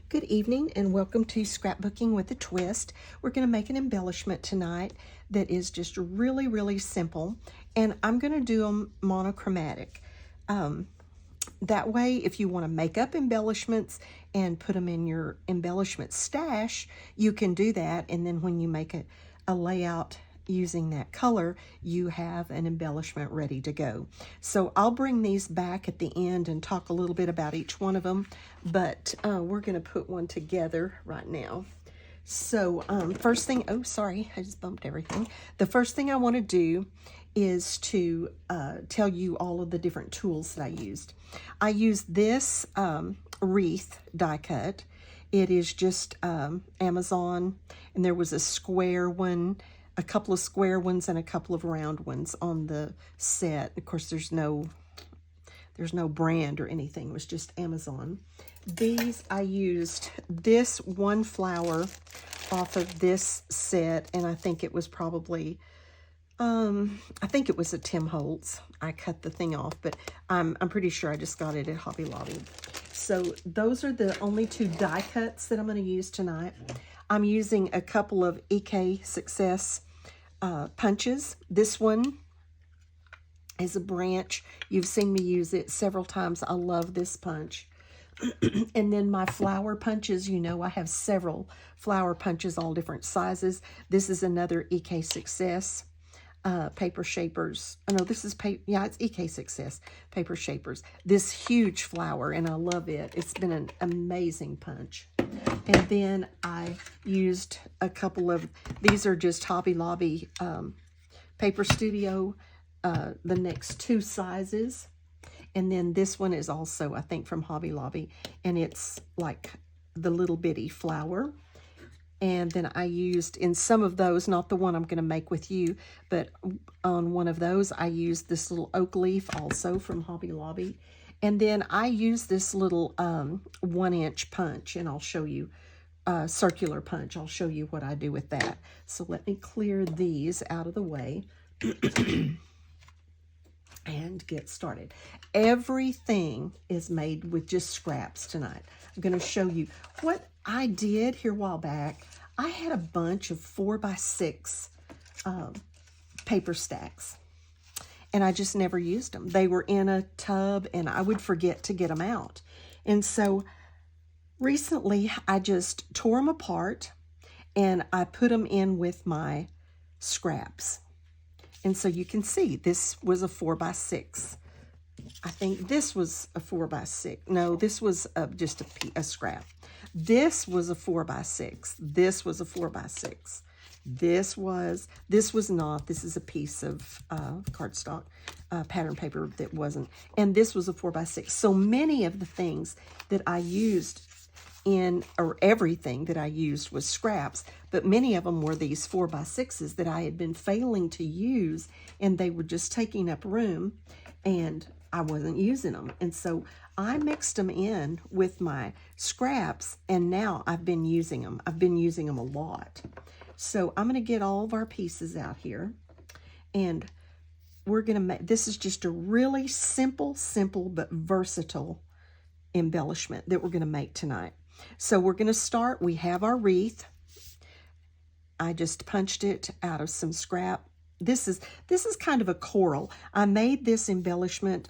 Good evening and welcome to Scrapbooking with a Twist. We're going to make an embellishment tonight that is just really simple, and I'm going to do them monochromatic. That way, if you want to make up embellishments and put them in your embellishment stash, you can do that, and then when you make a layout using that color, you have an embellishment ready to go. So I'll bring these back at the end and talk a little bit about each one of them, but we're going to put one together right now. So first thing, oh sorry, I just bumped everything. The first thing I want to do is to tell you all of the different tools that I used. I used this wreath die cut. It is just Amazon, and there was a square one, a couple of square ones, and a couple of round ones on the set. Of course, there's no brand or anything. It was just Amazon. These, I used this one flower off of this set, and I think it was probably, I think it was a Tim Holtz. I cut the thing off, but I'm pretty sure I just got it at Hobby Lobby. So those are the only two die cuts that I'm going to use tonight. I'm using a couple of EK Success punches. This one is a branch. You've seen me use it several times. I love this punch. And then my flower punches, you know, I have several flower punches, all different sizes. This is another EK Success paper shapers. Oh no, this is it's EK Success paper shapers. This huge flower, and I love it. It's been an amazing punch. And then I used a couple of, these are just Hobby Lobby Paper Studio, the next two sizes. And then this one is also, I think, from Hobby Lobby, and it's like the little bitty flower. And then I used, in some of those, not the one I'm going to make with you, but on one of those, I used this little oak leaf also from Hobby Lobby. And then I use this little 1-inch punch, and I'll show you, circular punch. I'll show you what I do with that. So let me clear these out of the way and get started. Everything is made with just scraps tonight. I'm going to show you what I did here a while back. I had a bunch of 4x6 paper stacks, and I just never used them. They were in a tub, and I would forget to get them out. And so recently, I just tore them apart, and I put them in with my scraps. And so you can see, this was a 4x6. I think this was a 4x6. No, this was just a scrap. This was a 4x6. This was a 4x6. This was not. This is a piece of cardstock pattern paper that wasn't. And this was a 4x6. So many of the things that I used or everything that I used was scraps, but many of them were these 4x6s that I had been failing to use, and they were just taking up room, and I wasn't using them. And so I mixed them in with my scraps, and now I've been using them. I've been using them a lot. So I'm going to get all of our pieces out here, and we're going to make, this is just a really simple but versatile embellishment that we're going to make tonight. So we're going to start, we have our wreath. I just punched it out of some scrap. This is kind of a coral. I made this embellishment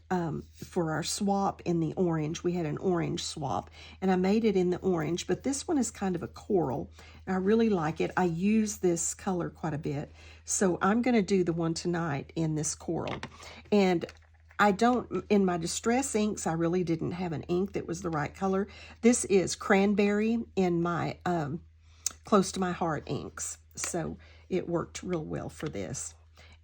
for our swap in the orange. We had an orange swap, and I made it in the orange, but this one is kind of a coral. I really like it. I use this color quite a bit. So I'm going to do the one tonight in this coral. And I don't, in my distress inks, I really didn't have an ink that was the right color. This is cranberry in my Close to My Heart inks. So it worked real well for this.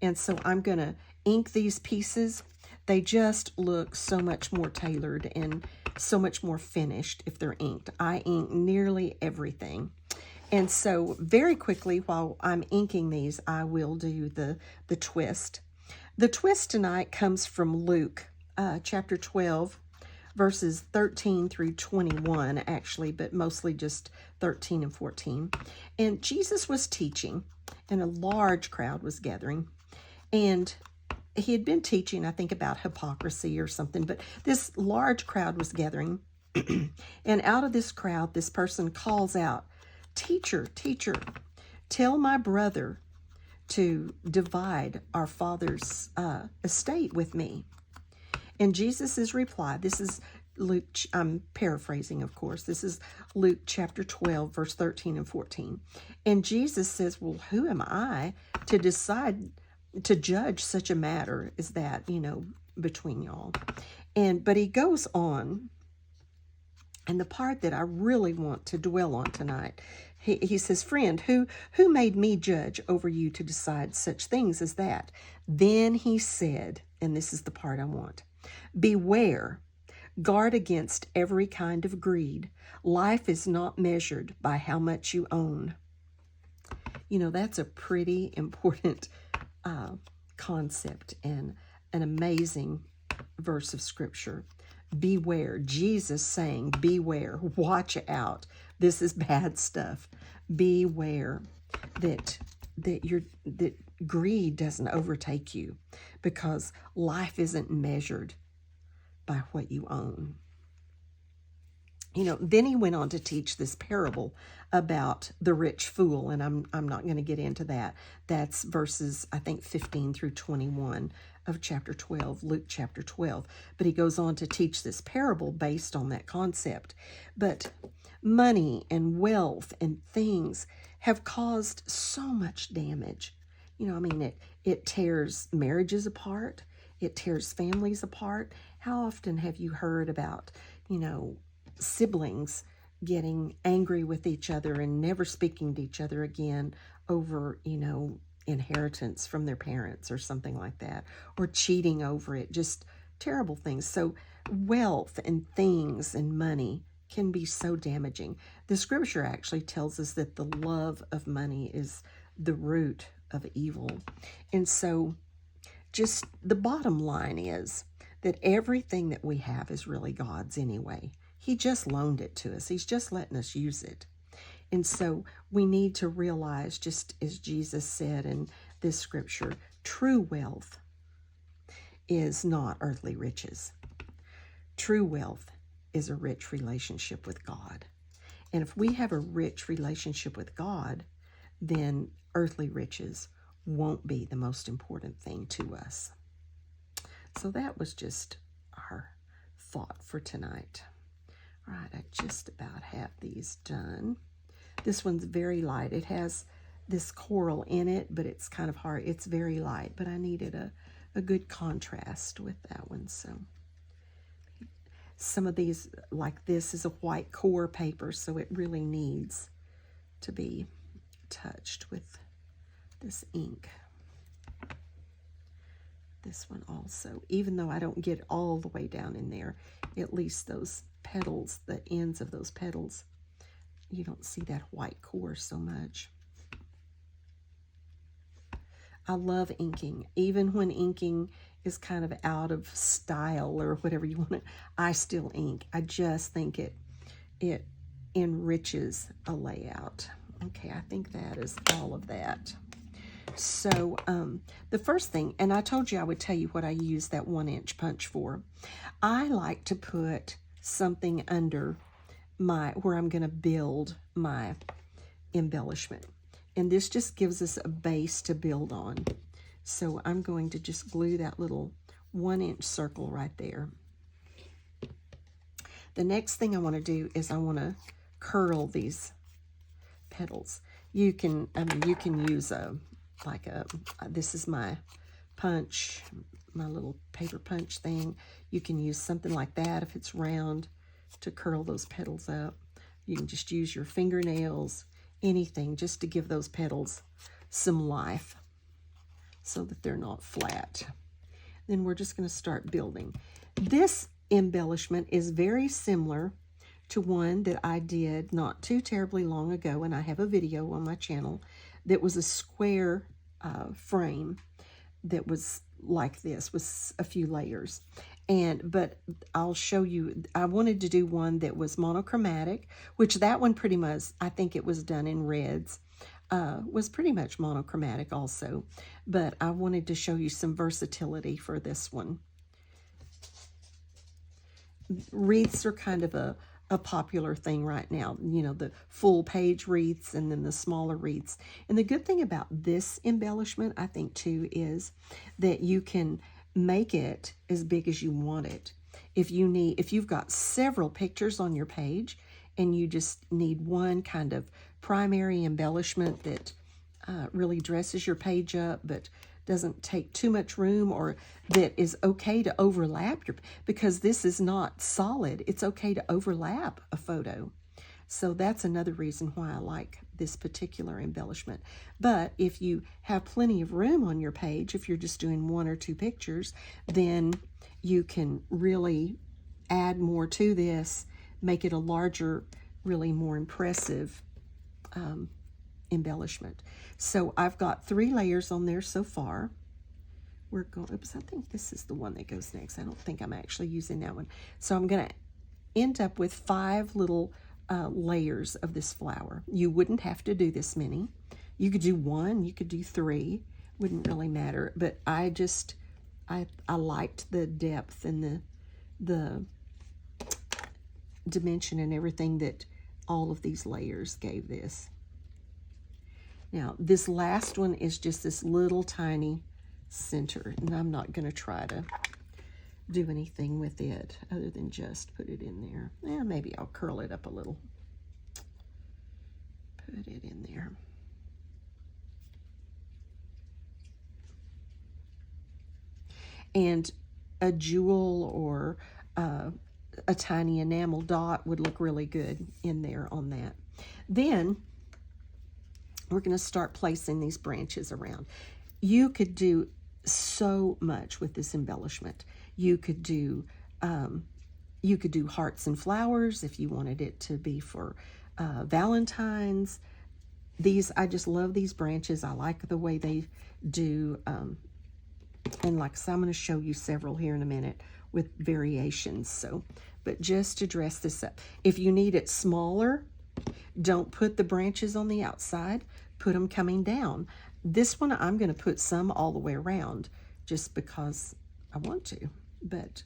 And so I'm going to ink these pieces. They just look so much more tailored and so much more finished if they're inked. I ink nearly everything. And so very quickly, while I'm inking these, I will do the twist. The twist tonight comes from Luke, chapter 12, verses 13 through 21, actually, but mostly just 13 and 14. And Jesus was teaching, and a large crowd was gathering. And he had been teaching, I think, about hypocrisy or something, but this large crowd was gathering. And out of this crowd, this person calls out, "Teacher, teacher, tell my brother to divide our father's estate with me." And Jesus' reply, this is Luke, I'm paraphrasing, of course. This is Luke chapter 12, verse 13 and 14. And Jesus says, "Well, who am I to decide, to judge such a matter as that, between y'all?" But he goes on, and the part that I really want to dwell on tonight, he says, "Friend, who made me judge over you to decide such things as that?" Then he said, and this is the part I want, "Beware, guard against every kind of greed. Life is not measured by how much you own." That's a pretty important concept and an amazing verse of Scripture. Beware. Jesus saying, beware, watch out. This is bad stuff. Beware that greed doesn't overtake you, because life isn't measured by what you own. Then he went on to teach this parable about the rich fool, and I'm not going to get into that. That's verses, I think, 15 through 21 of chapter 12, Luke chapter 12. But he goes on to teach this parable based on that concept. But money and wealth and things have caused so much damage. It tears marriages apart. It tears families apart. How often have you heard about, siblings getting angry with each other and never speaking to each other again over, inheritance from their parents or something like that, or cheating over it, just terrible things. So wealth and things and money can be so damaging. The Scripture actually tells us that the love of money is the root of evil. And so just the bottom line is that everything that we have is really God's anyway. He just loaned it to us. He's just letting us use it. And so we need to realize, just as Jesus said in this Scripture, true wealth is not earthly riches. True wealth is a rich relationship with God. And if we have a rich relationship with God, then earthly riches won't be the most important thing to us. So that was just our thought for tonight. All right, I just about have these done. This one's very light. It has this coral in it, but it's kind of hard. It's very light, but I needed a good contrast with that one. So some of these, like this, is a white core paper, so it really needs to be touched with this ink. This one also, even though I don't get all the way down in there, at least those petals, the ends of those petals, you don't see that white core so much. I love inking. Even when inking is kind of out of style or whatever you want to, I still ink. I just think it enriches a layout. Okay, I think that is all of that. So the first thing, and I told you I would tell you what I use that 1-inch punch for. I like to put something under where I'm going to build my embellishment. And this just gives us a base to build on. So I'm going to just glue that little 1-inch circle right there. The next thing I want to do is I want to curl these petals. You can use this is my punch, my little paper punch thing. You can use something like that if it's round to curl those petals up. You can just use your fingernails, anything, just to give those petals some life so that they're not flat. Then we're just going to start building. This embellishment is very similar to one that I did not too terribly long ago, and I have a video on my channel that was a square frame that was like this, with a few layers. But I'll show you, I wanted to do one that was monochromatic, which that one pretty much, I think it was done in reds, was pretty much monochromatic also. But I wanted to show you some versatility for this one. Wreaths are kind of a a popular thing right now, you know, the full page wreaths and then the smaller wreaths. And the good thing about this embellishment, I think too, is that you can make it as big as you want it. If you've got several pictures on your page and you just need one kind of primary embellishment that really dresses your page up but doesn't take too much room, or that is okay to overlap because this is not solid, it's okay to overlap a photo. So that's another reason why I like this particular embellishment. But if you have plenty of room on your page, if you're just doing 1 or 2 pictures, then you can really add more to this, make it a larger, really more impressive embellishment. So I've got 3 layers on there so far. We're going, oops, I think this is the one that goes next. I don't think I'm actually using that one. So I'm going to end up with 5 little layers of this flower. You wouldn't have to do this many. You could do 1, you could do 3, wouldn't really matter. But I liked the depth and the dimension and everything that all of these layers gave this. Now, this last one is just this little tiny center, and I'm not going to try to do anything with it other than just put it in there. Yeah, maybe I'll curl it up a little. Put it in there. And a jewel or a tiny enamel dot would look really good in there on that. Then we're going to start placing these branches around. You could do so much with this embellishment. You could do hearts and flowers if you wanted it to be for Valentine's. I just love these branches. I like the way they do. And like I said, I'm going to show you several here in a minute with variations. So, but just to dress this up. If you need it smaller, don't put the branches on the outside, put them coming down. This one, I'm going to put some all the way around just because I want to. But,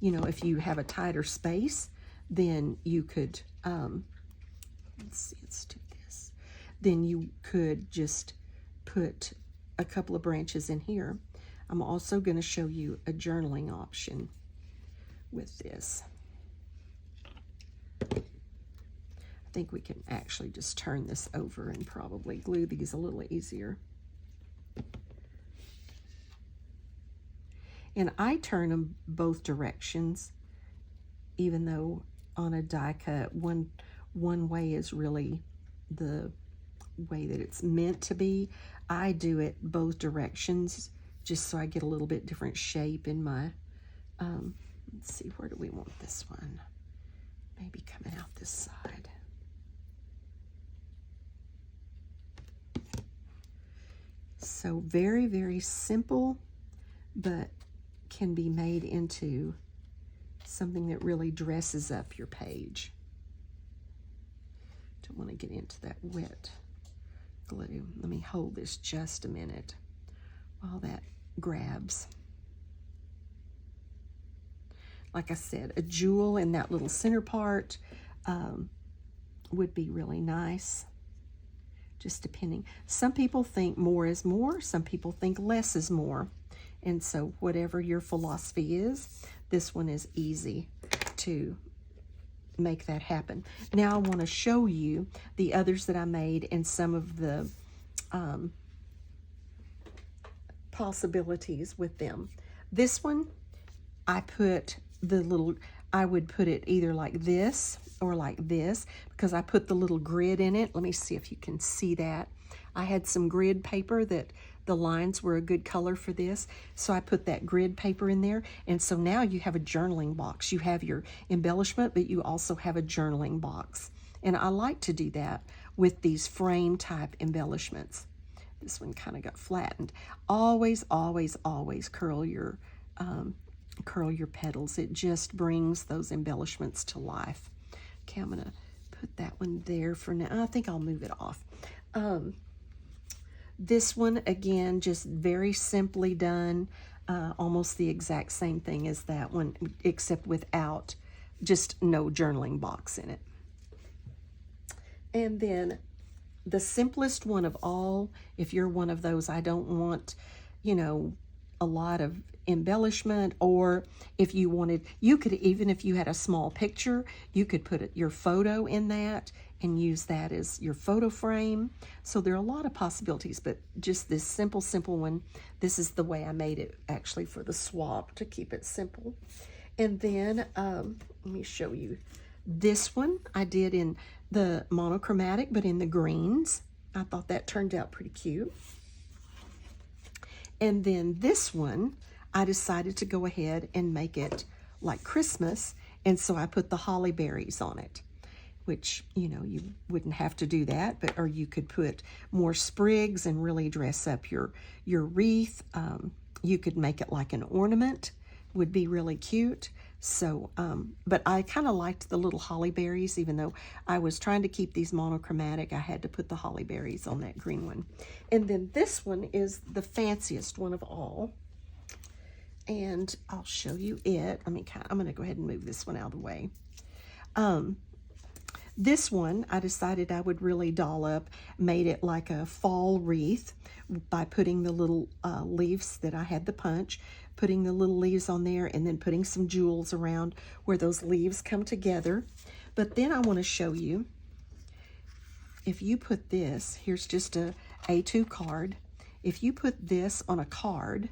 you know, if you have a tighter space, then you could, let's do this. Then you could just put a couple of branches in here. I'm also going to show you a journaling option with this. I think we can actually just turn this over and probably glue these a little easier. And I turn them both directions, even though on a die cut, one way is really the way that it's meant to be. I do it both directions just so I get a little bit different shape in my, let's see, where do we want this one? Maybe coming out this side. So very, very simple, but can be made into something that really dresses up your page. Don't want to get into that wet glue. Let me hold this just a minute while that grabs. Like I said, a jewel in that little center part would be really nice. Just depending. Some people think more is more. Some people think less is more. And so whatever your philosophy is, this one is easy to make that happen. Now I want to show you the others that I made and some of the possibilities with them. This one, I would put it either like this or like this because I put the little grid in it. Let me see if you can see that. I had some grid paper that the lines were a good color for this, so I put that grid paper in there. And so now you have a journaling box. You have your embellishment, but you also have a journaling box. And I like to do that with these frame type embellishments. This one kind of got flattened. Always, always, always curl your petals. It just brings those embellishments to life. Okay, I'm gonna put that one there for now. I think I'll move it off. This one, again, just very simply done, almost the exact same thing as that one, except without just no journaling box in it. And then the simplest one of all, if you're one of those, I don't want, you know, a lot of embellishment, or if you wanted, you could, even if you had a small picture, you could put your photo in that and use that as your photo frame. So there are a lot of possibilities, but just this simple one, this is the way I made it actually for the swap, to keep it simple. And then let me show you this one. I did in the monochromatic, but in the greens. I thought that turned out pretty cute. And then this one, I decided to go ahead and make it like Christmas, and so I put the holly berries on it, which, you know, you wouldn't have to do that, but or you could put more sprigs and really dress up your wreath. You could make it like an ornament, would be really cute. So, but I kind of liked the little holly berries, even though I was trying to keep these monochromatic. I had to put the holly berries on that green one. And then this one is the fanciest one of all. And I'll show you it. I'm going to go ahead and move this one out of the way. This one, I decided I would really doll up, made it like a fall wreath by putting the little leaves that I had the punch, putting the little leaves on there, and then putting some jewels around where those leaves come together. But then I want to show you, if you put this, here's just a A2 card. If you put this on a card,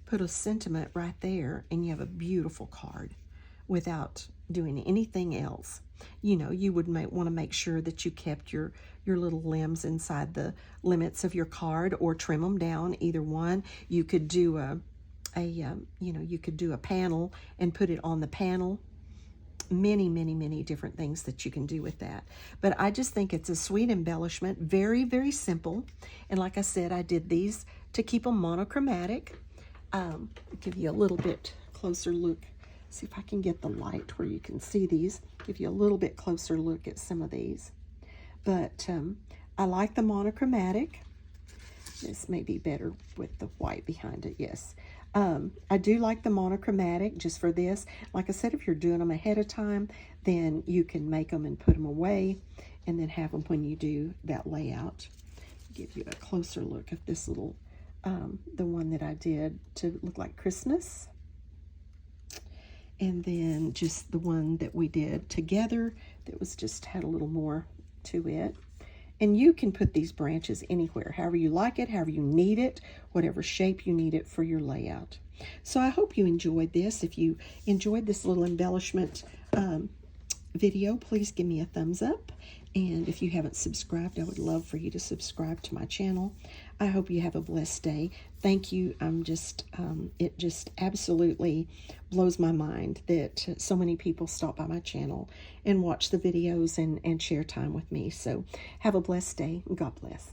put a sentiment right there, and you have a beautiful card without doing anything else. You know, you would want to make sure that you kept your little limbs inside the limits of your card, or trim them down, either one. You could do you could do a panel and put it on the panel. Many different things that you can do with that. But I just think it's a sweet embellishment, very simple. And like I said, I did these to keep them monochromatic. Give you a little bit closer look. See if I can get the light where you can see these. Give you a little bit closer look at some of these. But I like the monochromatic. This may be better with the white behind it, yes. I do like the monochromatic just for this. Like I said, if you're doing them ahead of time, then you can make them and put them away and then have them when you do that layout. Give you a closer look at this little, the one that I did to look like Christmas. And then just the one that we did together that was just had a little more to it. And you can put these branches anywhere, however you like it, however you need it, whatever shape you need it for your layout. So I hope you enjoyed this. If you enjoyed this little embellishment video, please give me a thumbs up. And if you haven't subscribed, I would love for you to subscribe to my channel. I hope you have a blessed day. Thank you. It just absolutely blows my mind that so many people stop by my channel and watch the videos and share time with me. So have a blessed day. God bless.